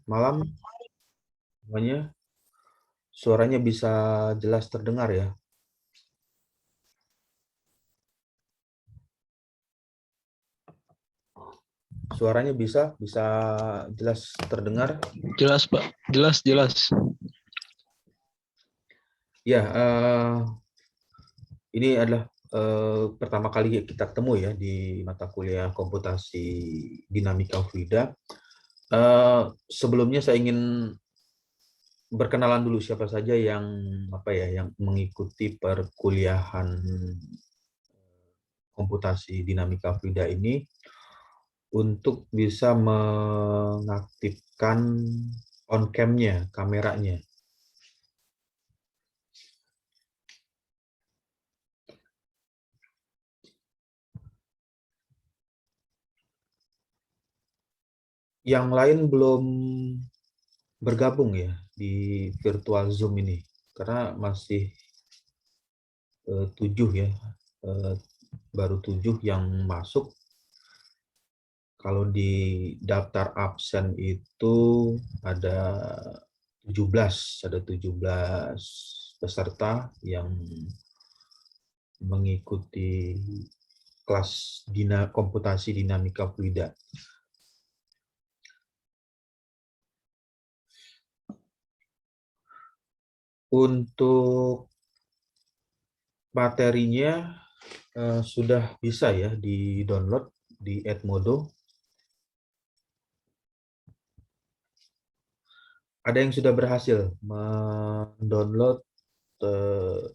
malam semuanya. Suaranya bisa jelas terdengar ya. Suaranya bisa jelas terdengar. Jelas, Pak. Jelas, jelas. Ya, ini adalah pertama kali kita ketemu ya di mata kuliah komputasi dinamika fluida. Sebelumnya saya ingin berkenalan dulu siapa saja yang yang mengikuti perkuliahan komputasi dinamika fluida ini untuk bisa mengaktifkan on cam-nya, kameranya. Yang lain belum bergabung ya di virtual Zoom ini, karena masih 7 ya, baru 7 yang masuk. Kalau di daftar absen itu ada 17 peserta yang mengikuti kelas komputasi dinamika fluida. Untuk materinya sudah bisa ya di-download di Edmodo. Ada yang sudah berhasil mendownload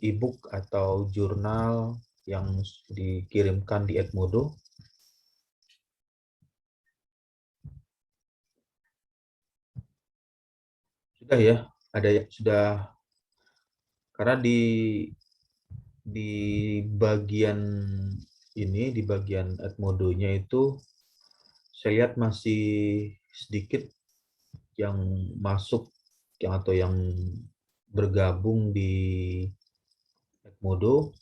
e-book atau jurnal yang dikirimkan di Edmodo. Sudah ya, ada ya, sudah, karena di bagian ini, di bagian Edmodo-nya itu saya lihat masih sedikit yang masuk atau yang bergabung di Edmodo.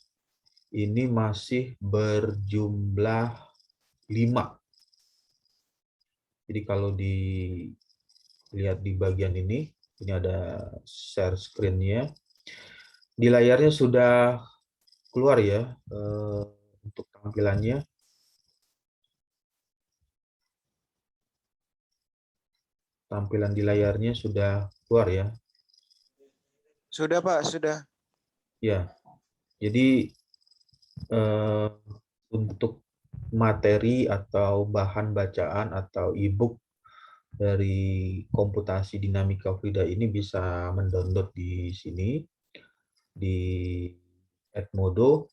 Ini masih berjumlah 5. Jadi kalau dilihat di bagian ini ada share screen-nya. Di layarnya sudah keluar ya untuk tampilannya. Tampilan di layarnya sudah keluar ya. Sudah Pak, sudah. Ya, jadi untuk materi atau bahan bacaan atau e-book dari komputasi dinamika fluida ini bisa mendownload di sini, di Edmodo.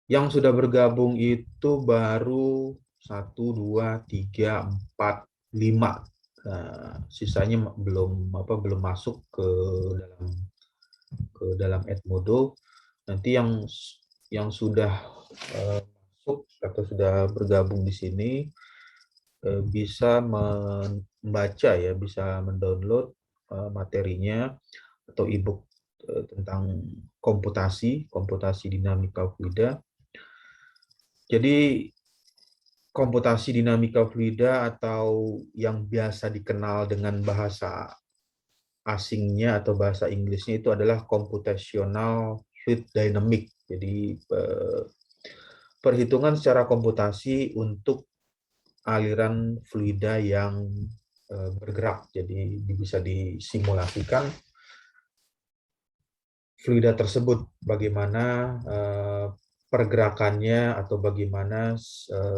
Yang sudah bergabung itu baru 1, 2, 3, 4, 5. Nah, sisanya belum masuk ke dalam Edmodo. Nanti yang sudah masuk atau sudah bergabung di sini bisa membaca ya, bisa mendownload materinya atau e-book tentang komputasi dinamika fluida. Jadi komputasi dinamika fluida atau yang biasa dikenal dengan bahasa asingnya atau bahasa Inggrisnya itu adalah computational fluid dynamic. Jadi perhitungan secara komputasi untuk aliran fluida yang bergerak. Jadi bisa disimulasikan fluida tersebut, bagaimana pergerakannya atau bagaimana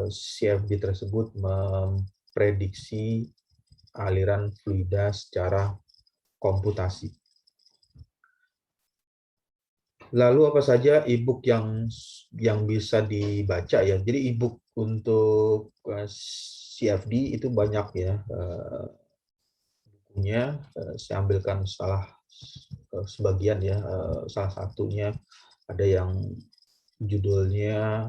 CFD tersebut memprediksi aliran fluida secara komputasi. Lalu apa saja e-book yang bisa dibaca ya? Jadi e-book untuk CFD itu banyak ya bukunya. Saya ambilkan sebagian ya. Salah satunya ada yang judulnya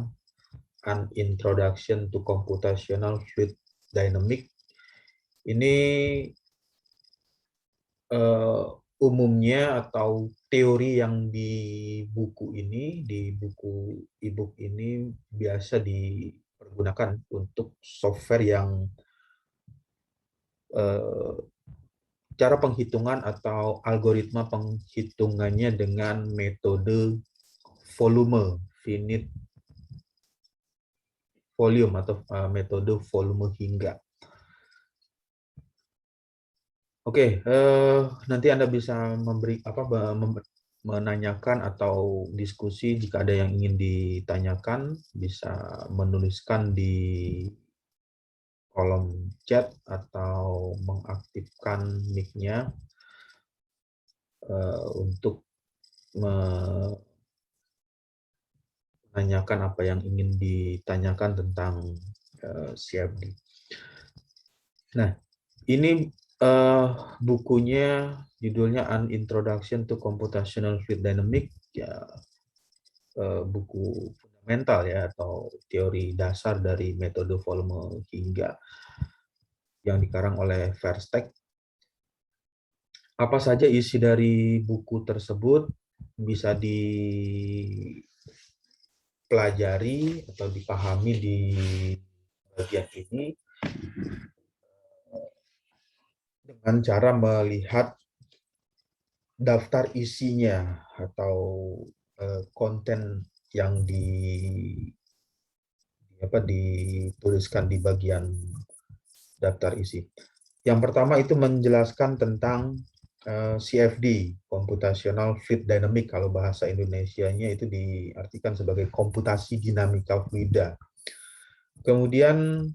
An Introduction to Computational Fluid Dynamics. Ini umumnya atau teori yang di buku ini, di buku e-book ini biasa dipergunakan untuk software yang cara penghitungan atau algoritma penghitungannya dengan metode volume, finite volume atau metode volume hingga. Oke, nanti Anda bisa menanyakan atau diskusi jika ada yang ingin ditanyakan, bisa menuliskan di kolom chat atau mengaktifkan mic-nya untuk menanyakan apa yang ingin ditanyakan tentang CFD. Nah, ini bukunya judulnya An Introduction to Computational Fluid Dynamics, ya, buku fundamental ya atau teori dasar dari metode volume hingga yang dikarang oleh Versteeg. Apa saja isi dari buku tersebut bisa dipelajari atau dipahami di bagian ini dengan cara melihat daftar isinya atau konten yang dituliskan di bagian daftar isi. Yang pertama itu menjelaskan tentang CFD, Computational Fluid Dynamics, kalau bahasa Indonesianya itu diartikan sebagai komputasi dinamika fluida. Kemudian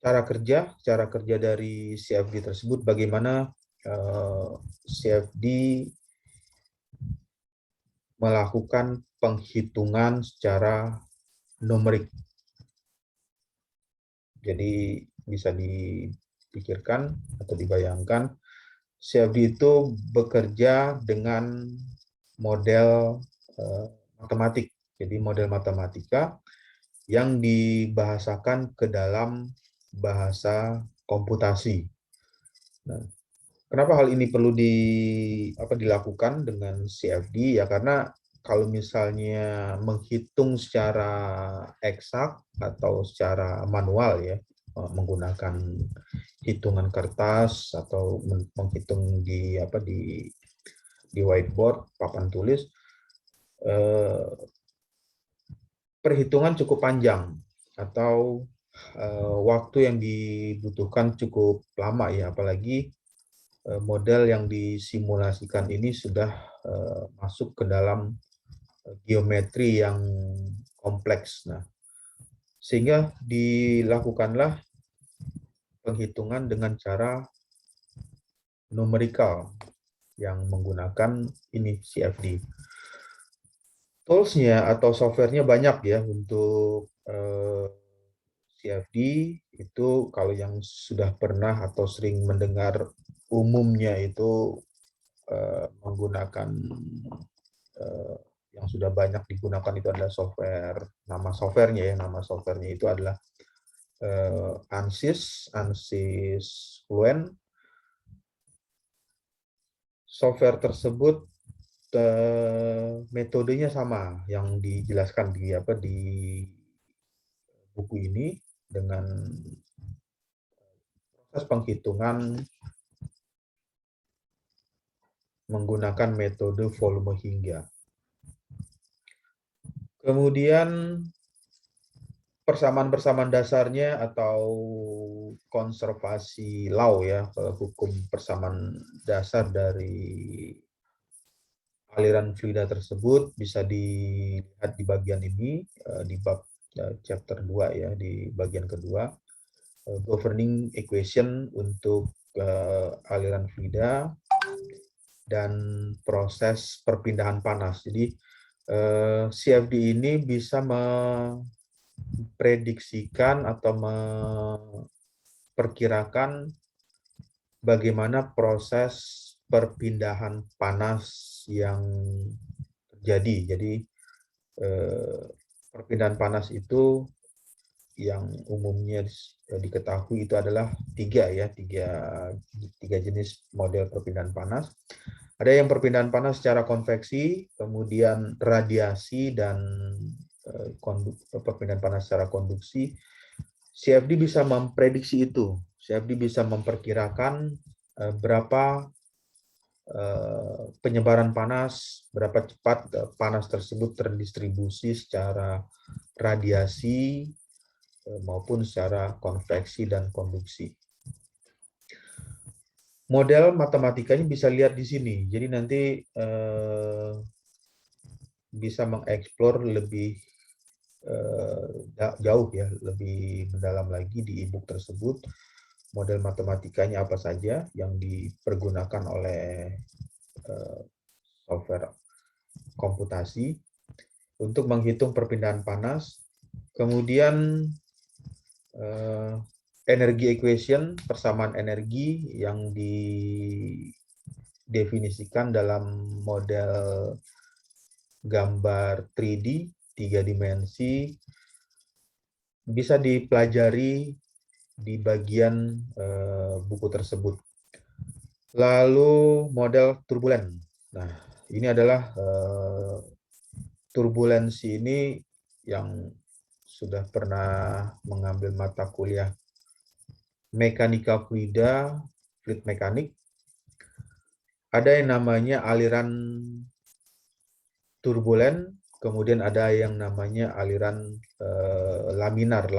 cara kerja dari CFD tersebut, bagaimana CFD melakukan penghitungan secara numerik. Jadi bisa dipikirkan atau dibayangkan, CFD itu bekerja dengan model matematik. Jadi model matematika yang dibahasakan ke dalam bahasa komputasi. Nah, kenapa hal ini perlu dilakukan dengan CFD? Ya karena kalau misalnya menghitung secara eksak atau secara manual ya, menggunakan hitungan kertas atau menghitung di whiteboard, papan tulis, perhitungan cukup panjang atau waktu yang dibutuhkan cukup lama ya, apalagi model yang disimulasikan ini sudah masuk ke dalam geometri yang kompleks. Nah, sehingga dilakukanlah penghitungan dengan cara numerikal yang menggunakan ini CFD. Tools-nya atau software-nya banyak ya untuk CFD. Itu kalau yang sudah pernah atau sering mendengar, umumnya itu menggunakan yang sudah banyak digunakan itu adalah software. Nama softwarenya itu adalah ANSYS Fluent. Software tersebut metodenya sama yang dijelaskan di buku ini, dengan proses penghitungan menggunakan metode volume hingga. Kemudian persamaan dasarnya atau konservasi law ya, hukum persamaan dasar dari aliran fluida tersebut bisa dilihat di bagian ini, di bab chapter 2 ya, di bagian kedua, governing equation untuk aliran fluida dan proses perpindahan panas. Jadi CFD ini bisa memprediksikan atau memperkirakan bagaimana proses perpindahan panas yang terjadi. Jadi perpindahan panas itu yang umumnya diketahui itu adalah tiga jenis model perpindahan panas. Ada yang perpindahan panas secara konveksi, kemudian radiasi, dan perpindahan panas secara konduksi. CFD bisa memprediksi itu. CFD bisa memperkirakan berapa penyebaran panas, berapa cepat panas tersebut terdistribusi secara radiasi maupun secara konveksi dan konduksi. Model matematikanya bisa lihat di sini. Jadi nanti bisa mengeksplor lebih jauh ya, lebih mendalam lagi di e-book tersebut. Model matematikanya apa saja yang dipergunakan oleh software komputasi untuk menghitung perpindahan panas. Kemudian energi equation, persamaan energi yang didefinisikan dalam model gambar 3D, 3 dimensi, bisa dipelajari di bagian buku tersebut. Lalu model turbulen. Nah, ini adalah turbulensi ini yang sudah pernah mengambil mata kuliah mekanika fluida, fluid mekanik. Ada yang namanya aliran turbulen, kemudian ada yang namanya aliran laminar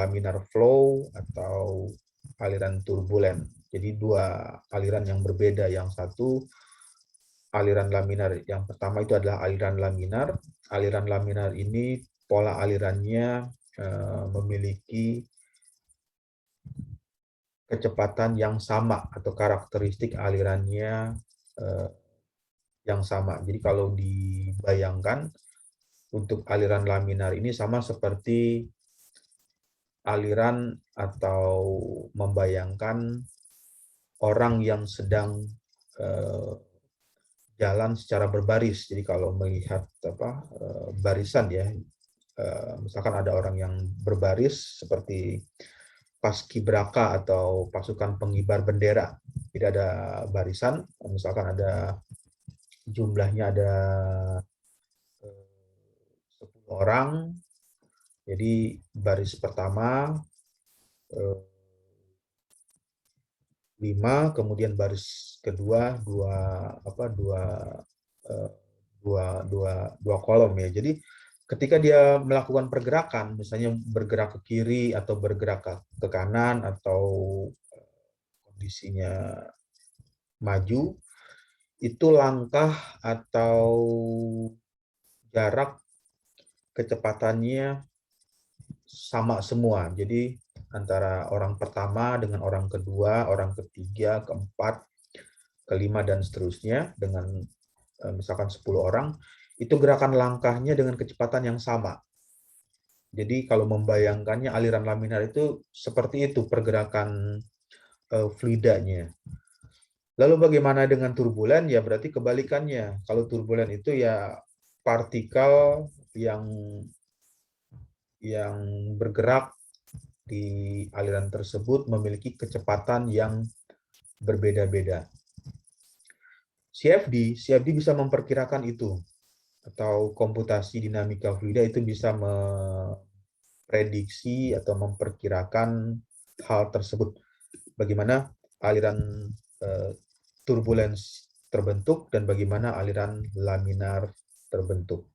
flow atau aliran turbulen. Jadi dua aliran yang berbeda. Yang satu aliran laminar. Yang pertama itu adalah aliran laminar. Aliran laminar ini pola alirannya memiliki kecepatan yang sama atau karakteristik alirannya yang sama. Jadi kalau dibayangkan untuk aliran laminar ini sama seperti aliran atau membayangkan orang yang sedang jalan secara berbaris. Jadi kalau melihat barisan ya, misalkan ada orang yang berbaris seperti paskibraka atau pasukan pengibar bendera, tidak ada barisan, misalkan ada jumlahnya ada 10 orang, jadi baris pertama 5, kemudian baris kedua dua kolom ya. Jadi ketika dia melakukan pergerakan, misalnya bergerak ke kiri atau bergerak ke kanan atau kondisinya maju, itu langkah atau jarak kecepatannya sama semua. Jadi antara orang pertama dengan orang kedua, orang ketiga, keempat, kelima, dan seterusnya dengan misalkan 10 orang, itu gerakan langkahnya dengan kecepatan yang sama. Jadi kalau membayangkannya aliran laminar itu seperti itu pergerakan fluidanya. Lalu bagaimana dengan turbulen? Ya berarti kebalikannya. Kalau turbulen itu ya partikel yang bergerak di aliran tersebut memiliki kecepatan yang berbeda-beda. CFD bisa memperkirakan itu, atau komputasi dinamika fluida itu bisa memprediksi atau memperkirakan hal tersebut. Bagaimana aliran turbulens terbentuk dan bagaimana aliran laminar terbentuk.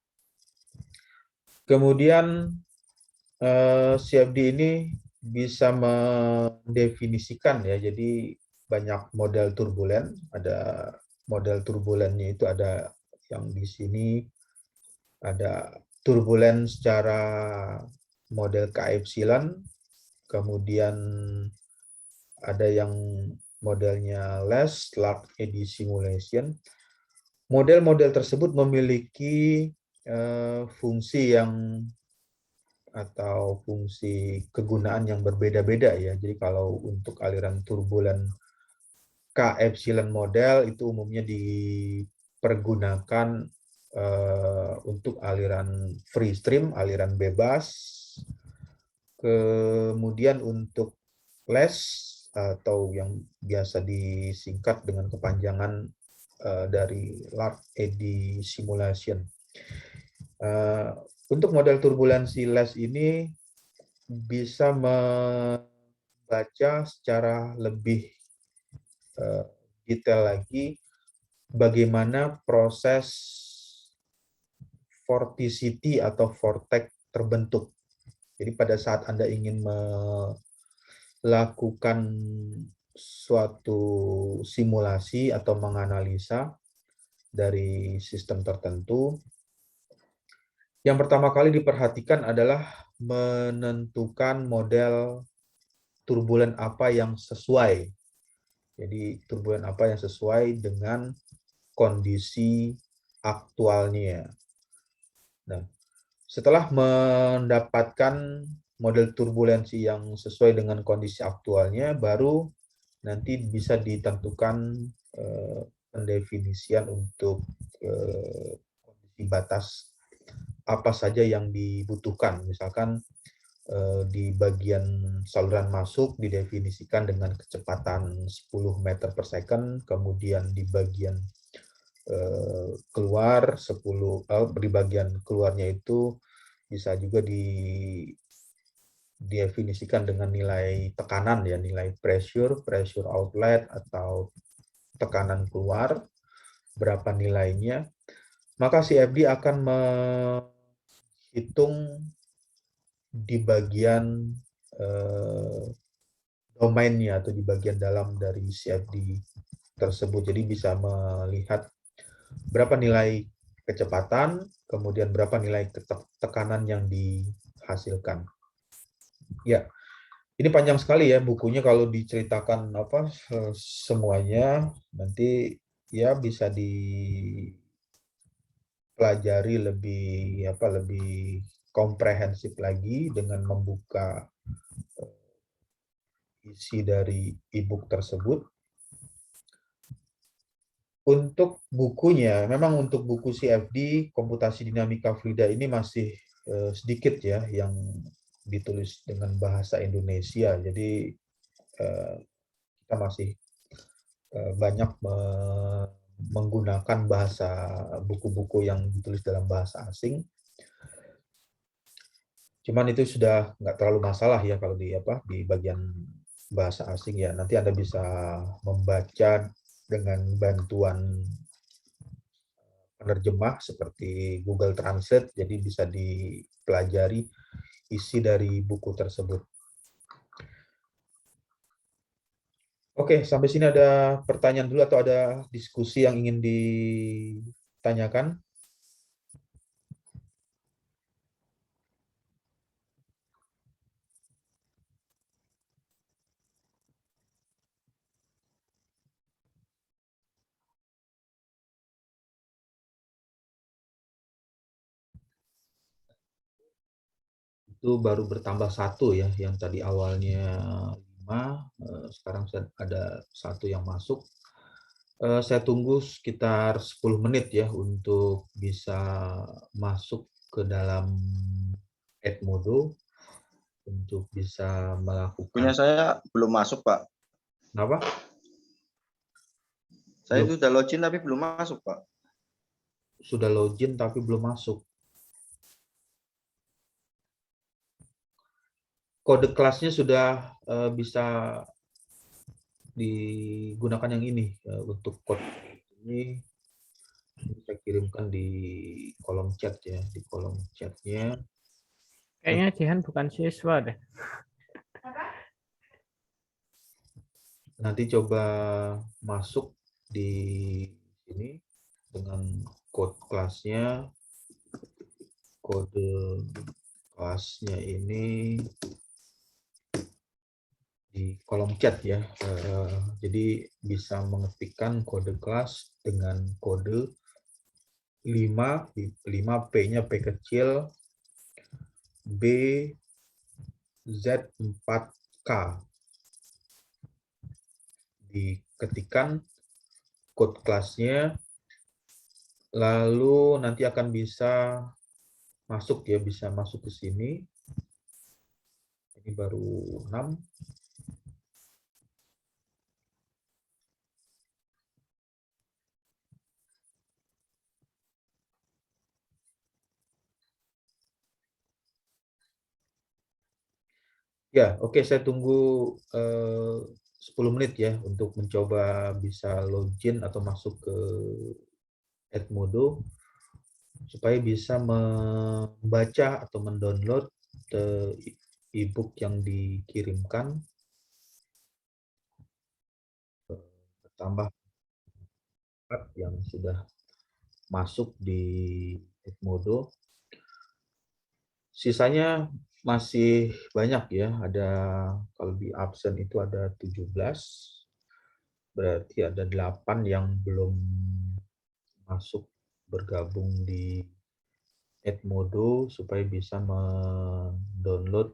Kemudian CFD ini bisa mendefinisikan ya, jadi banyak model turbulen. Ada model turbulennya itu ada yang di sini ada turbulen secara model K epsilon, kemudian ada yang modelnya less slug eddy simulation. Model-model tersebut memiliki fungsi yang atau fungsi kegunaan yang berbeda-beda ya. Jadi kalau untuk aliran turbulen K epsilon model itu umumnya dipergunakan untuk aliran free stream, aliran bebas. Kemudian untuk less atau yang biasa disingkat dengan kepanjangan dari large eddy simulation. Untuk model turbulensi less ini bisa membaca secara lebih detail lagi bagaimana proses vorticity atau vortex terbentuk. Jadi pada saat Anda ingin melakukan suatu simulasi atau menganalisa dari sistem tertentu, yang pertama kali diperhatikan adalah menentukan model turbulen apa yang sesuai. Jadi turbulen apa yang sesuai dengan kondisi aktualnya. Nah, setelah mendapatkan model turbulensi yang sesuai dengan kondisi aktualnya, baru nanti bisa ditentukan pendefinisian untuk kondisi batas apa saja yang dibutuhkan. Misalkan di bagian saluran masuk didefinisikan dengan kecepatan 10 meter per second, kemudian di bagian keluar 10, di bagian keluarnya itu bisa juga didefinisikan dengan nilai tekanan ya, nilai pressure, pressure outlet atau tekanan keluar, berapa nilainya. Maka CFD akan menghitung di bagian domainnya atau di bagian dalam dari CFD tersebut. Jadi bisa melihat berapa nilai kecepatan, kemudian berapa nilai tekanan yang dihasilkan. Ya, ini panjang sekali ya bukunya kalau diceritakan apa semuanya, nanti ya bisa dipelajari lebih komprehensif lagi dengan membuka isi dari e-book tersebut. Untuk bukunya, memang untuk buku CFD, komputasi dinamika fluida ini masih sedikit ya yang ditulis dengan bahasa Indonesia. Jadi kita masih banyak menggunakan bahasa buku-buku yang ditulis dalam bahasa asing. Cuman itu sudah nggak terlalu masalah ya kalau di bagian bahasa asing ya. Nanti Anda bisa membaca dengan bantuan penerjemah seperti Google Translate, jadi bisa dipelajari isi dari buku tersebut. Oke, sampai sini ada pertanyaan dulu atau ada diskusi yang ingin ditanyakan? Itu baru bertambah satu ya, yang tadi awalnya 5, sekarang ada satu yang masuk. Saya tunggu sekitar 10 menit ya untuk bisa masuk ke dalam Edmodo untuk bisa Punya melakukan. saya belum masuk, Pak. Kenapa? Saya Belum. itu udah login tapi belum masuk, Pak. Sudah login tapi belum masuk. Kode kelasnya sudah bisa digunakan yang ini untuk kode ini saya kirimkan di kolom chat ya, di kolom chatnya. Kayaknya Jihan bukan siswa deh. Nanti coba masuk di sini dengan kode kelasnya. Kode kelasnya ini di kolom chat ya. Jadi bisa mengetikkan kode kelas dengan kode 5 P-nya P kecil, B, Z4K. Diketikkan code kelasnya, lalu nanti akan bisa masuk ya, bisa masuk ke sini. Ini baru 6. Ya, oke, saya tunggu 10 menit ya untuk mencoba bisa login atau masuk ke Edmodo supaya bisa membaca atau mendownload e-book yang dikirimkan, tambah yang sudah masuk di Edmodo. Sisanya masih banyak ya, ada kalau di absen itu ada 17, berarti ada 8 yang belum masuk bergabung di Edmodo supaya bisa mendownload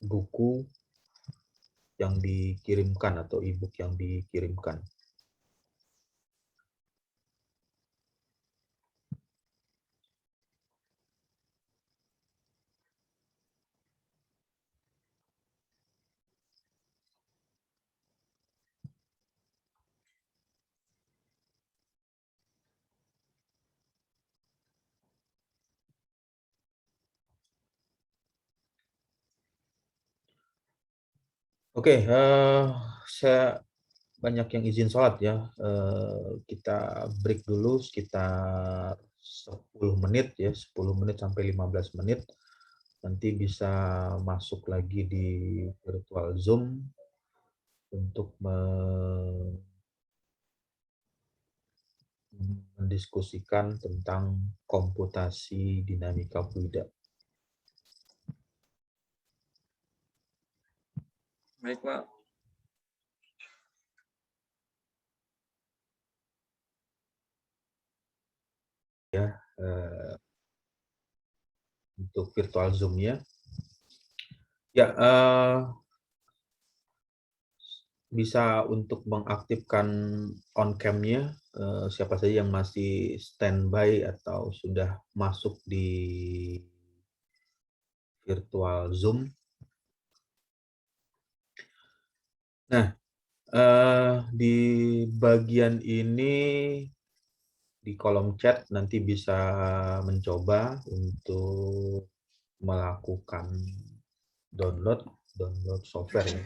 buku yang dikirimkan atau e-book yang dikirimkan. Oke, saya banyak yang izin sholat ya. Kita break dulu sekitar 10 menit ya, 10 menit sampai 15 menit. Nanti bisa masuk lagi di virtual Zoom untuk mendiskusikan tentang komputasi dinamika fluida. Baik, Pak. Untuk virtual Zoom-nya. Ya, bisa untuk mengaktifkan on cam-nya, siapa saja yang masih standby atau sudah masuk di virtual Zoom. Nah, di bagian ini di kolom chat nanti bisa mencoba untuk melakukan download software ya.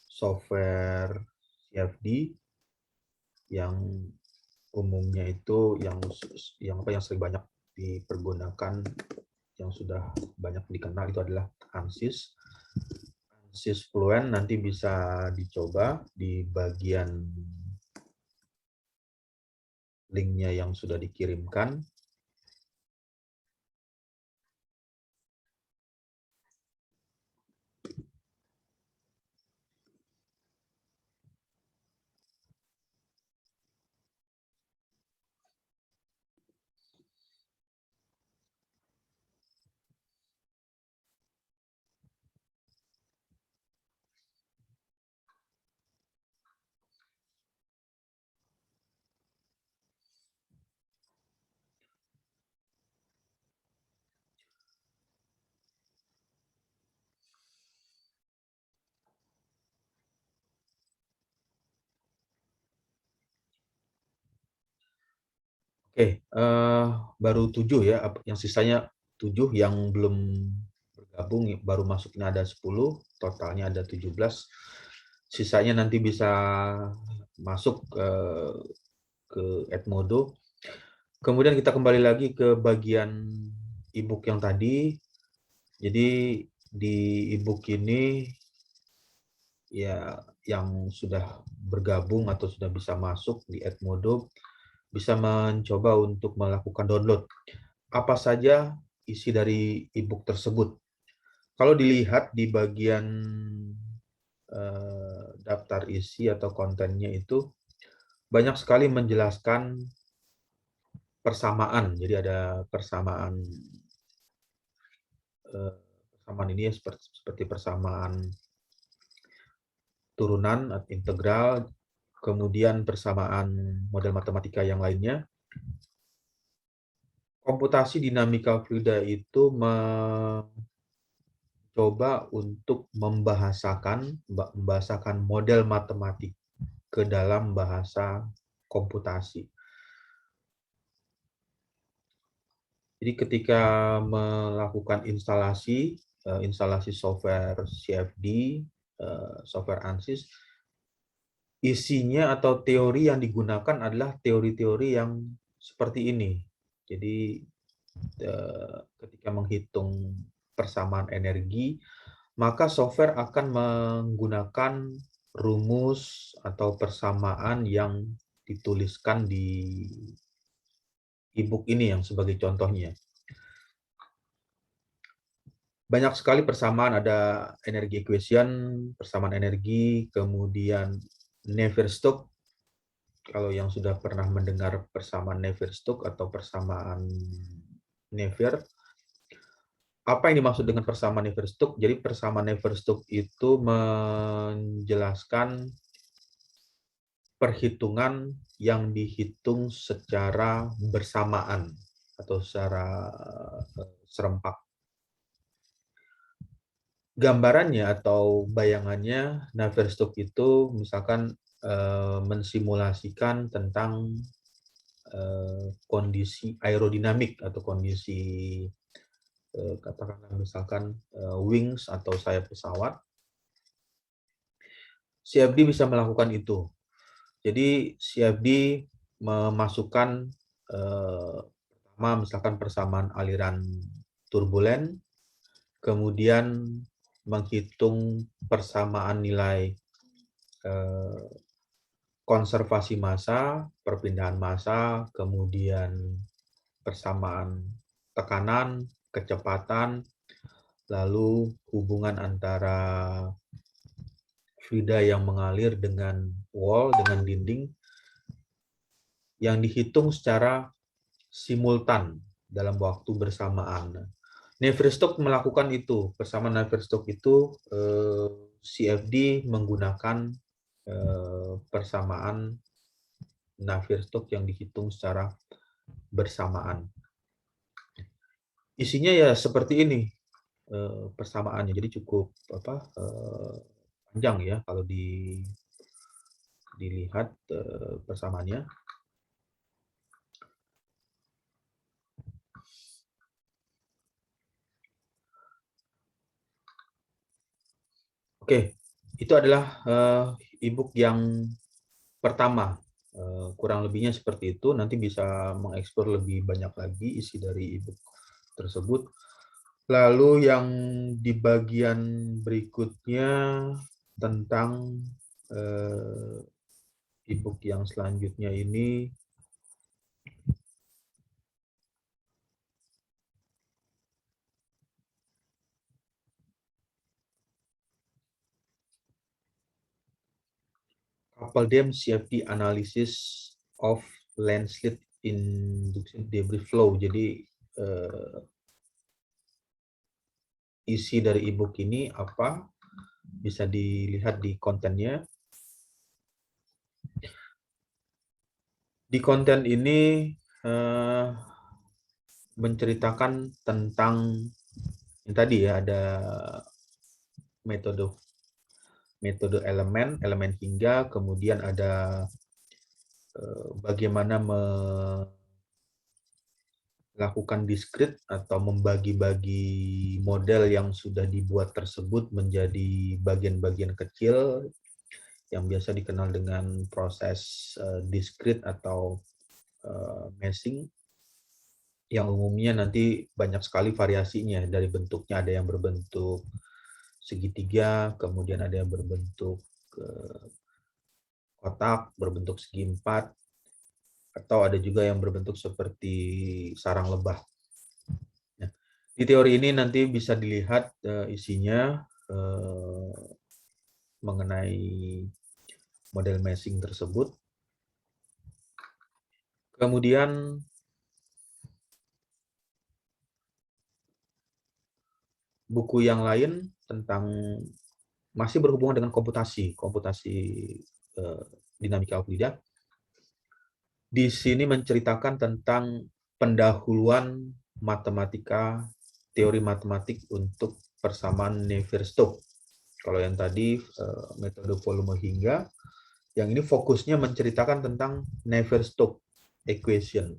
Software CFD yang umumnya itu yang sering banyak dipergunakan, yang sudah banyak dikenal itu adalah ANSYS. ANSYS Fluent nanti bisa dicoba di bagian linknya yang sudah dikirimkan. Oke, baru 7 ya, yang sisanya 7 yang belum bergabung, baru masuknya ada 10, totalnya ada 17. Sisanya nanti bisa masuk ke Edmodo. Kemudian kita kembali lagi ke bagian e-book yang tadi. Jadi di e-book ini ya yang sudah bergabung atau sudah bisa masuk di Edmodo bisa mencoba untuk melakukan download. Apa saja isi dari e-book tersebut? Kalau dilihat di bagian daftar isi atau kontennya itu banyak sekali menjelaskan persamaan. Jadi ada persamaan ini ya, seperti persamaan turunan atau integral, kemudian persamaan model matematika yang lainnya. Komputasi dinamika fluida itu mencoba untuk membahasakan model matematik ke dalam bahasa komputasi. Jadi ketika melakukan instalasi software CFD, software ANSYS, isinya atau teori yang digunakan adalah teori-teori yang seperti ini. Jadi ketika menghitung persamaan energi, maka software akan menggunakan rumus atau persamaan yang dituliskan di e-book ini yang sebagai contohnya. Banyak sekali persamaan, ada energi equation, persamaan energi, kemudian Navier-Stokes. Kalau yang sudah pernah mendengar persamaan Navier-Stokes atau persamaan Navier, apa yang dimaksud dengan persamaan Navier-Stokes? Jadi persamaan Navier-Stokes itu menjelaskan perhitungan yang dihitung secara bersamaan atau secara serempak. Gambarannya atau bayangannya, Navier-Stokes itu misalkan mensimulasikan tentang kondisi aerodinamik atau kondisi katakanlah misalkan wings atau sayap pesawat. CFD bisa melakukan itu. Jadi CFD memasukkan pertama misalkan persamaan aliran turbulen, kemudian menghitung persamaan nilai konservasi massa, perpindahan massa, kemudian persamaan tekanan, kecepatan, lalu hubungan antara fluida yang mengalir dengan wall, dengan dinding, yang dihitung secara simultan dalam waktu bersamaan. Navier-Stokes melakukan itu. Persamaan Navier-Stokes itu CFD menggunakan persamaan Navier-Stokes yang dihitung secara bersamaan. Isinya ya seperti ini persamaannya. Jadi cukup panjang ya kalau dilihat persamaannya. Oke, itu adalah e-book yang pertama. Kurang lebihnya seperti itu. Nanti bisa mengeksplor lebih banyak lagi isi dari e-book tersebut. Lalu yang di bagian berikutnya tentang e-book yang selanjutnya ini, coupled dam CFD analysis of landslide induction debris flow. Jadi isi dari e-book ini apa? Bisa dilihat di kontennya. Di konten ini menceritakan tentang yang tadi ya, ada metode elemen hingga, kemudian ada bagaimana melakukan diskrit atau membagi-bagi model yang sudah dibuat tersebut menjadi bagian-bagian kecil yang biasa dikenal dengan proses diskrit atau meshing, yang umumnya nanti banyak sekali variasinya. Dari bentuknya ada yang berbentuk segitiga, kemudian ada yang berbentuk kotak, berbentuk segi empat, atau ada juga yang berbentuk seperti sarang lebah. Nah, di teori ini nanti bisa dilihat isinya mengenai model meshing tersebut. Kemudian buku yang lain tentang masih berhubungan dengan komputasi dinamika Euclida. Di sini menceritakan tentang pendahuluan matematika, teori matematik untuk persamaan Navier-Stokes. Kalau yang tadi metode volume hingga, yang ini fokusnya menceritakan tentang Navier-Stokes equation.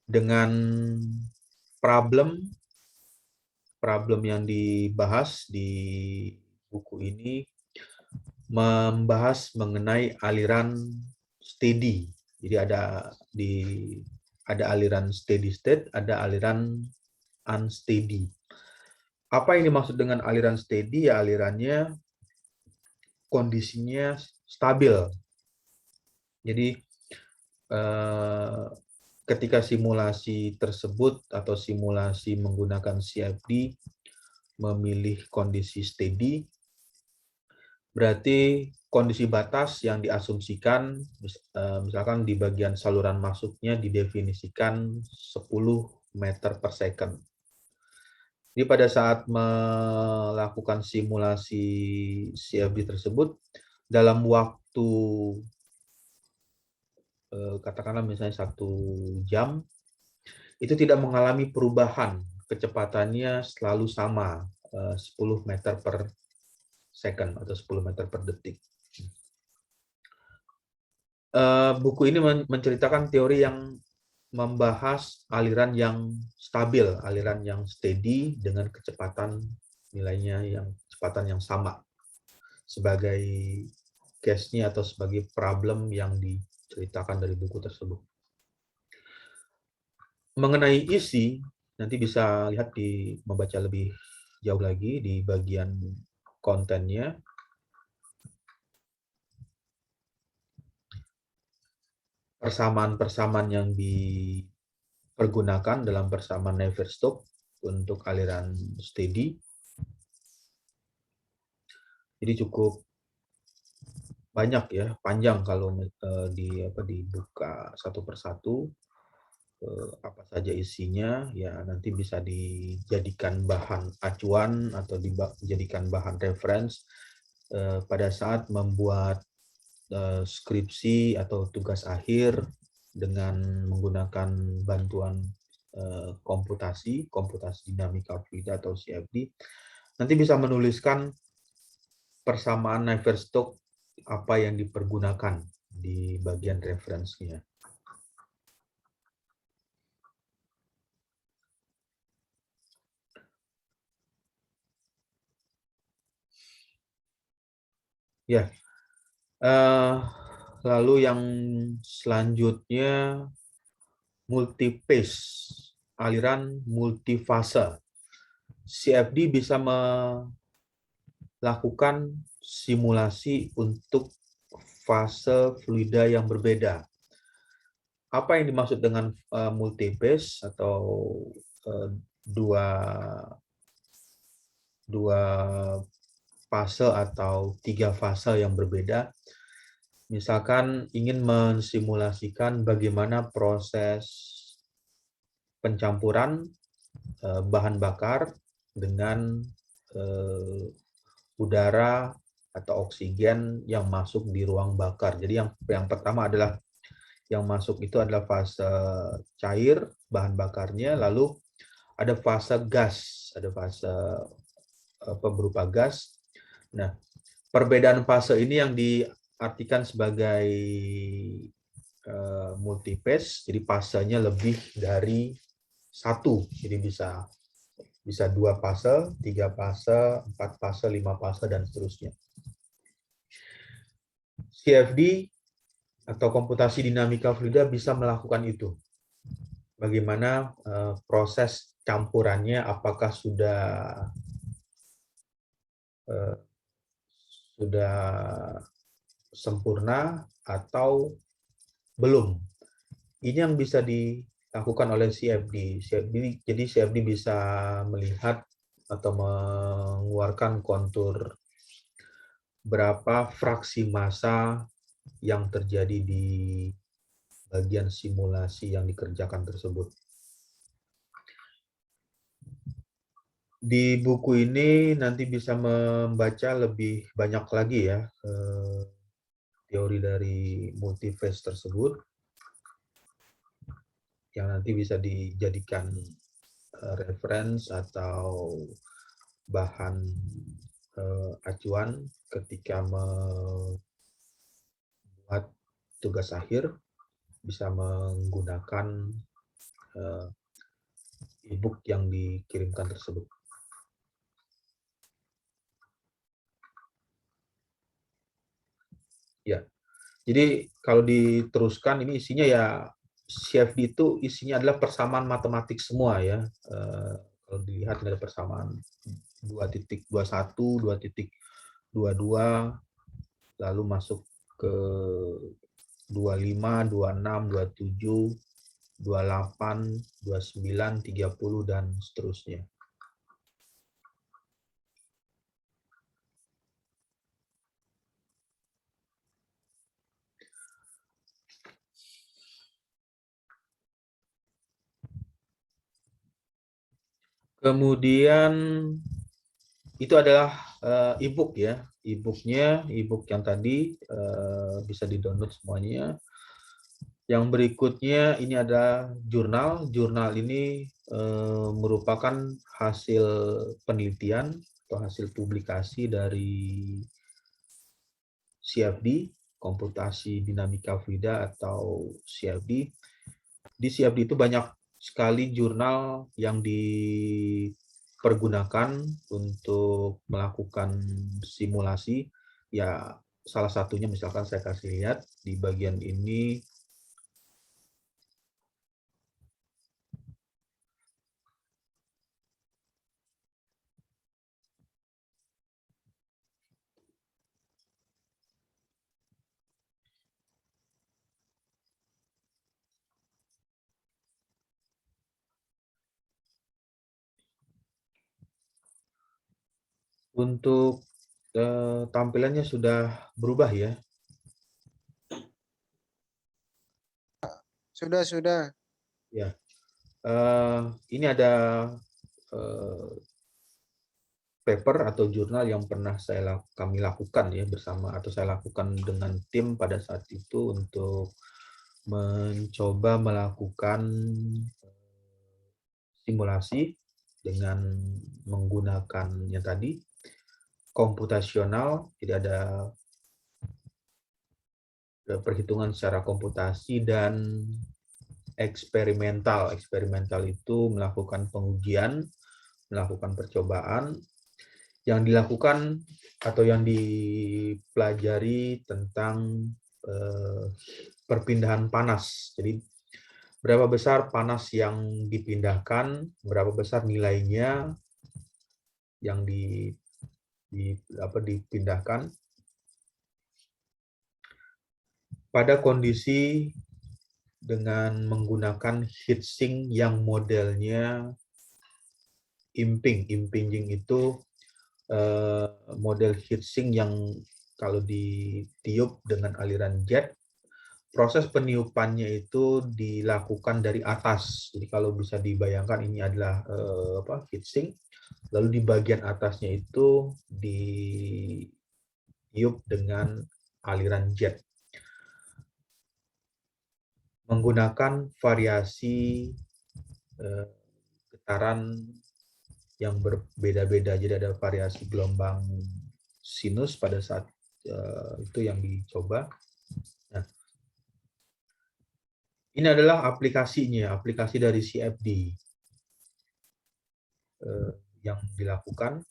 Dengan problem yang dibahas di buku ini membahas mengenai aliran steady. Jadi ada aliran steady state, ada aliran unsteady. Apa yang dimaksud dengan aliran steady? Ya, alirannya kondisinya stabil. Jadi ketika simulasi tersebut atau simulasi menggunakan CFD memilih kondisi steady, berarti kondisi batas yang diasumsikan, misalkan di bagian saluran masuknya didefinisikan 10 meter per second. Jadi pada saat melakukan simulasi CFD tersebut, dalam waktu katakanlah misalnya 1 jam, itu tidak mengalami perubahan, kecepatannya selalu sama, 10 meter per second atau 10 meter per detik. Buku ini menceritakan teori yang membahas aliran yang stabil, aliran yang steady dengan kecepatan nilainya kecepatan yang sama sebagai case-nya atau sebagai problem yang diceritakan dari buku tersebut. Mengenai isi, nanti bisa lihat membaca lebih jauh lagi di bagian kontennya. Persamaan-persamaan yang dipergunakan dalam persamaan Navier-Stokes untuk aliran steady. Jadi cukup banyak ya, panjang kalau dibuka satu persatu apa saja isinya, ya nanti bisa dijadikan bahan acuan atau dijadikan bahan reference pada saat membuat skripsi atau tugas akhir dengan menggunakan bantuan komputasi dinamika fluida atau CFD. Nanti bisa menuliskan persamaan Navier-Stokes apa yang dipergunakan di bagian referensinya. Ya, lalu yang selanjutnya multiphase, aliran multifase. CFD bisa melakukan simulasi untuk fase fluida yang berbeda. Apa yang dimaksud dengan multiphase atau dua fase atau 3 fase yang berbeda? Misalkan ingin mensimulasikan bagaimana proses pencampuran bahan bakar dengan udara atau oksigen yang masuk di ruang bakar. Jadi yang pertama adalah yang masuk itu adalah fase cair bahan bakarnya, lalu ada fase gas, ada fase berupa gas. Nah, perbedaan fase ini yang diartikan sebagai multiphase, jadi fasenya lebih dari 1, jadi bisa 2 fase, 3 fase, 4 fase, 5 fase, dan seterusnya. CFD atau komputasi dinamika fluida bisa melakukan itu. Bagaimana proses campurannya, apakah sudah sempurna atau belum. Ini yang bisa dilakukan oleh CFD. Jadi CFD bisa melihat atau mengeluarkan kontur berapa fraksi massa yang terjadi di bagian simulasi yang dikerjakan tersebut. Di buku ini nanti bisa membaca lebih banyak lagi ya teori dari multiphase tersebut yang nanti bisa dijadikan reference atau bahan acuan ketika membuat tugas akhir, bisa menggunakan e-book yang dikirimkan tersebut. Ya, jadi kalau diteruskan ini isinya ya CFD itu isinya adalah persamaan matematik semua ya. Kalau dilihat ada persamaan 2.21, 2.22, lalu masuk ke 25, 26, 27, 28, 29, 30 dan seterusnya. Kemudian itu adalah e-book ya. E-book yang tadi bisa di-download semuanya. Yang berikutnya ini ada jurnal. Jurnal ini merupakan hasil penelitian atau hasil publikasi dari CFD, komputasi dinamika fluida atau CFD. Di CFD itu banyak sekali jurnal yang dipergunakan untuk melakukan simulasi. Ya, salah satunya misalkan saya kasih lihat di bagian ini. Untuk tampilannya sudah berubah ya. Sudah. Ya, ini ada paper atau jurnal yang pernah kami lakukan ya bersama atau saya lakukan dengan tim pada saat itu untuk mencoba melakukan simulasi dengan menggunakan yang tadi komputasional, jadi ada perhitungan secara komputasi dan eksperimental. Eksperimental itu melakukan pengujian, melakukan percobaan yang dilakukan atau yang dipelajari tentang perpindahan panas. Jadi berapa besar panas yang dipindahkan, berapa besar nilainya yang dipindahkan pada kondisi dengan menggunakan heatsink yang modelnya impinging itu model heatsink yang kalau ditiup dengan aliran jet, proses peniupannya itu dilakukan dari atas. Jadi kalau bisa dibayangkan ini adalah heatsink, lalu di bagian atasnya itu ditiup dengan aliran jet. Menggunakan variasi getaran yang berbeda-beda. Jadi ada variasi gelombang sinus pada saat itu yang dicoba. Nah, ini adalah aplikasinya, aplikasi dari CFD yang dilakukan.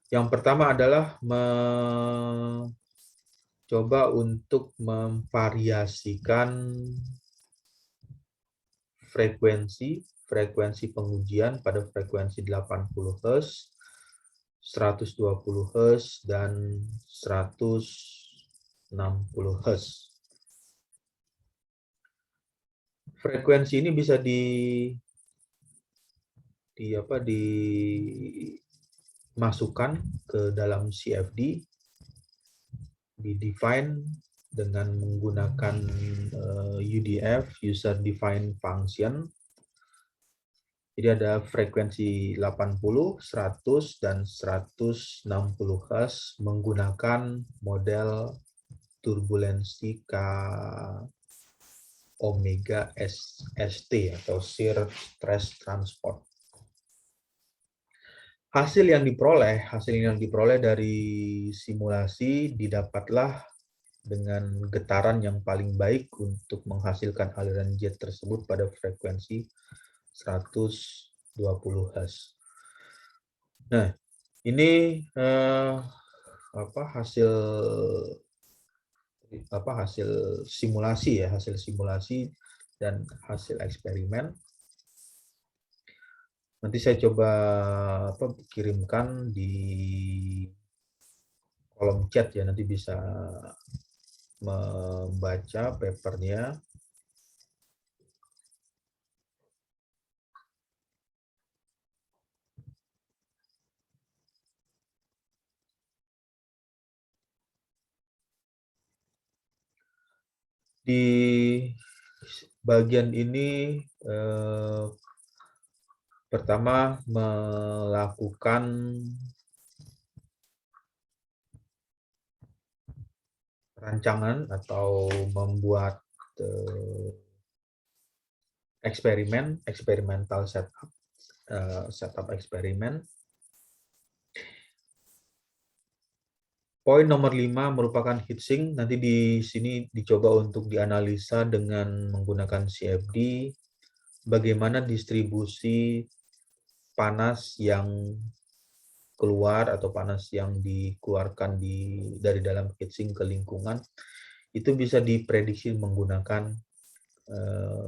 Yang pertama adalah mencoba untuk memvariasikan frekuensi pengujian pada frekuensi 80 Hz, 120 Hz, dan 160 Hz. Frekuensi ini bisa dimasukkan ke dalam CFD, di-define dengan menggunakan UDF, User Defined Function. Jadi ada frekuensi 80, 100, dan 160 Hz menggunakan model turbulensi K omega ST atau shear stress transport. Hasil yang diperoleh dari simulasi didapatlah dengan getaran yang paling baik untuk menghasilkan aliran jet tersebut pada frekuensi 160 20 Hz. Nah, ini hasil simulasi ya, hasil simulasi dan hasil eksperimen. Nanti saya coba kirimkan di kolom chat ya, nanti bisa membaca papernya. Di bagian ini pertama melakukan rancangan atau membuat experimental setup eksperimen. Poin nomor 5 merupakan heatsink. Nanti di sini dicoba untuk dianalisa dengan menggunakan CFD bagaimana distribusi panas yang keluar atau panas yang dikeluarkan dari dalam heatsink ke lingkungan. Itu bisa diprediksi menggunakan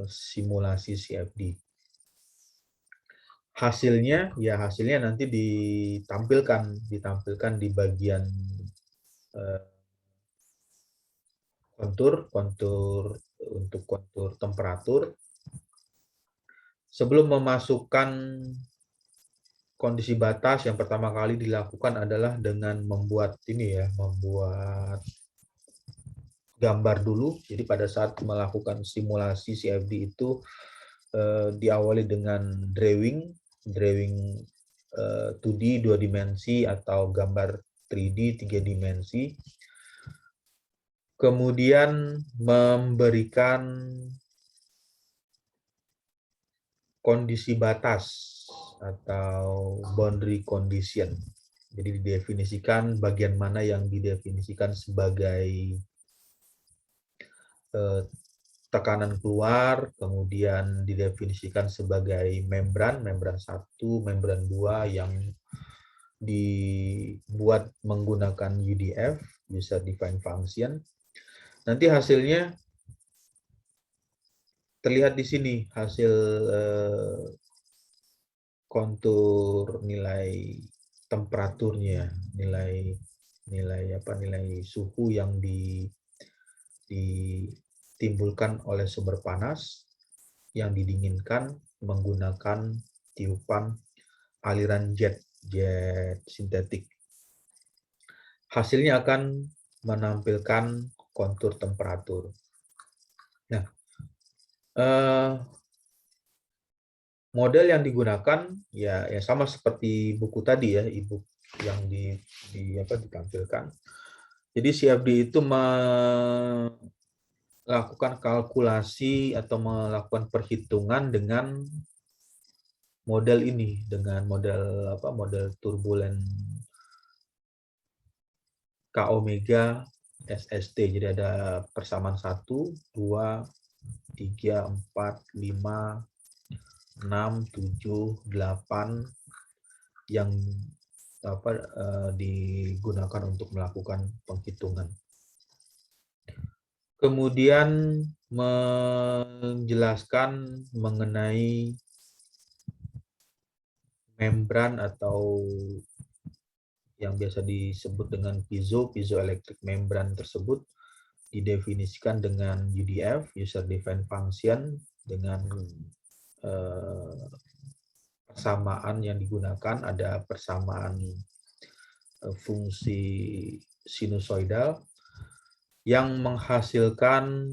simulasi CFD. Hasilnya nanti ditampilkan di bagian kontur untuk kontur temperatur. Sebelum memasukkan kondisi batas, yang pertama kali dilakukan adalah dengan membuat gambar dulu. Jadi pada saat melakukan simulasi CFD itu diawali dengan drawing 2D 2 dimensi atau gambar 3D 3 dimensi. Kemudian memberikan kondisi batas atau boundary condition. Jadi didefinisikan bagian mana yang didefinisikan sebagai tekanan keluar, kemudian didefinisikan sebagai membran 1, membran 2 yang dibuat menggunakan UDF, user defined function. Nanti hasilnya terlihat di sini, hasil kontur nilai temperaturnya, nilai suhu yang ditimbulkan oleh sumber panas yang didinginkan menggunakan tiupan aliran jet sintetik. Hasilnya akan menampilkan kontur temperatur. Nah, model yang digunakan ya sama seperti buku tadi ya, e-book yang ditampilkan. Jadi CFD itu melakukan kalkulasi atau melakukan perhitungan dengan model ini, dengan model turbulen K omega SST. Jadi ada persamaan 1, 2, 3, 4, 5, 6, 7, 8 yang digunakan untuk melakukan penghitungan. Kemudian menjelaskan mengenai membran atau yang biasa disebut dengan piezoelectric membran tersebut didefinisikan dengan UDF, user defined function, dengan persamaan yang digunakan, ada persamaan fungsi sinusoidal yang menghasilkan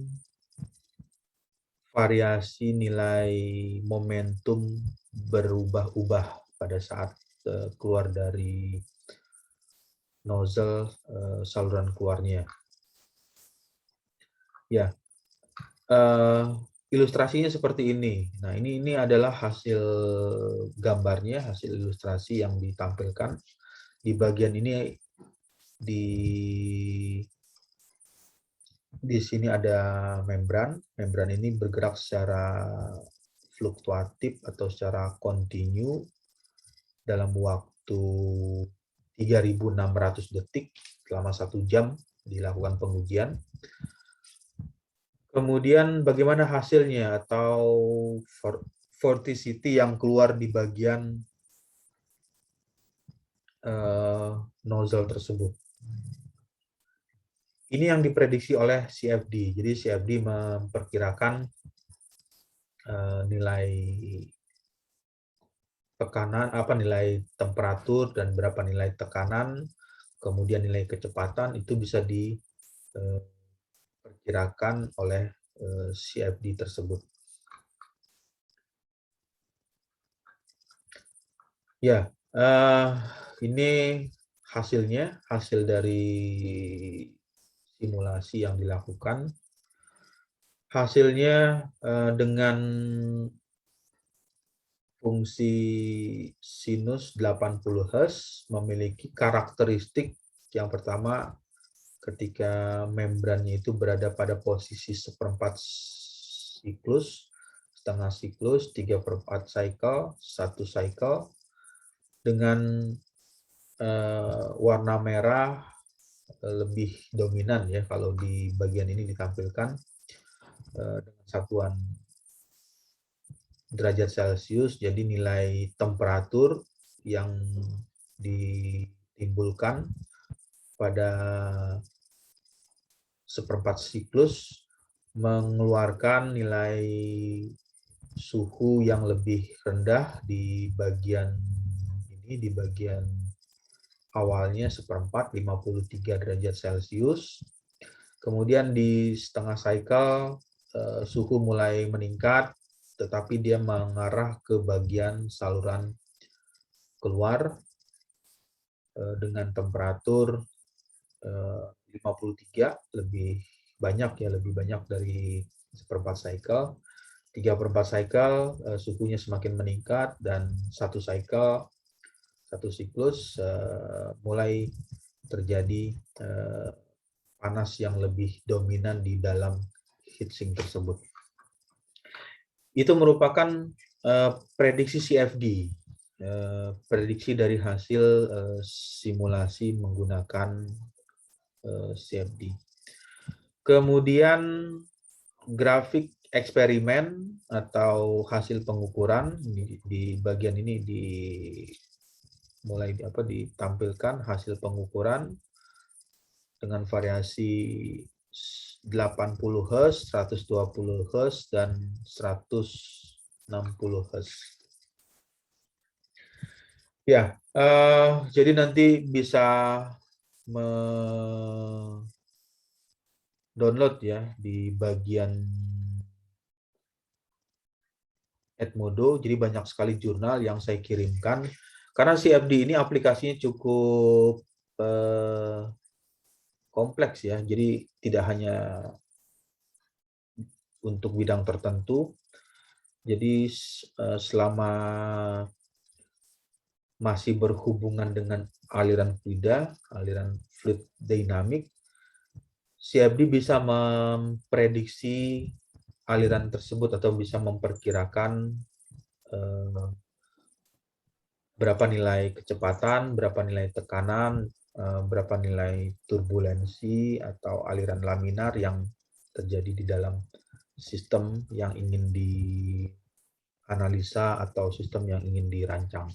variasi nilai momentum berubah-ubah pada saat keluar dari nozzle saluran keluarnya. Ya, ilustrasinya seperti ini. Nah, ini adalah hasil gambarnya, hasil ilustrasi yang ditampilkan. Di bagian ini di sini ada membran. Membran ini bergerak secara fluktuatif atau secara kontinu dalam waktu 3.600 detik selama 1 jam dilakukan pengujian. Kemudian bagaimana hasilnya atau vorticity yang keluar di bagian nozzle tersebut. Ini yang diprediksi oleh CFD. Jadi CFD memperkirakan nilai tekanan, nilai temperatur dan berapa nilai tekanan, kemudian nilai kecepatan itu bisa diperkirakan oleh CFD tersebut. Ya, ini hasilnya, hasil dari simulasi yang dilakukan. Hasilnya dengan fungsi sinus 80 Hz memiliki karakteristik yang pertama ketika membrannya itu berada pada posisi 1/4 siklus, setengah siklus, 3/4 cycle, 1 cycle dengan warna merah lebih dominan ya kalau di bagian ini ditampilkan dengan satuan derajat Celcius, jadi nilai temperatur yang ditimbulkan pada 1/4 siklus mengeluarkan nilai suhu yang lebih rendah di bagian ini, di bagian awalnya 1/4, 53 derajat Celcius. Kemudian di setengah cycle suhu mulai meningkat, tetapi dia mengarah ke bagian saluran keluar dengan temperatur 53, lebih banyak ya, lebih banyak dari 1/4 cycle. 3/4 cycle suhunya semakin meningkat dan 1 cycle, 1 siklus mulai terjadi panas yang lebih dominan di dalam heatsink tersebut. Itu merupakan prediksi CFD, prediksi dari hasil simulasi menggunakan CFD. Kemudian grafik eksperimen atau hasil pengukuran di bagian ini mulai ditampilkan hasil pengukuran dengan variasi 80 Hz, 120 Hz, dan 160 Hz. Ya, jadi nanti bisa download ya di bagian Edmodo. Jadi banyak sekali jurnal yang saya kirimkan. Karena CFD ini aplikasinya cukup kompleks ya, jadi tidak hanya untuk bidang tertentu. Jadi selama masih berhubungan dengan aliran fluida, aliran fluid dynamic, CFD bisa memprediksi aliran tersebut atau bisa memperkirakan berapa nilai kecepatan, berapa nilai tekanan, berapa nilai turbulensi atau aliran laminar yang terjadi di dalam sistem yang ingin dianalisa atau sistem yang ingin dirancang.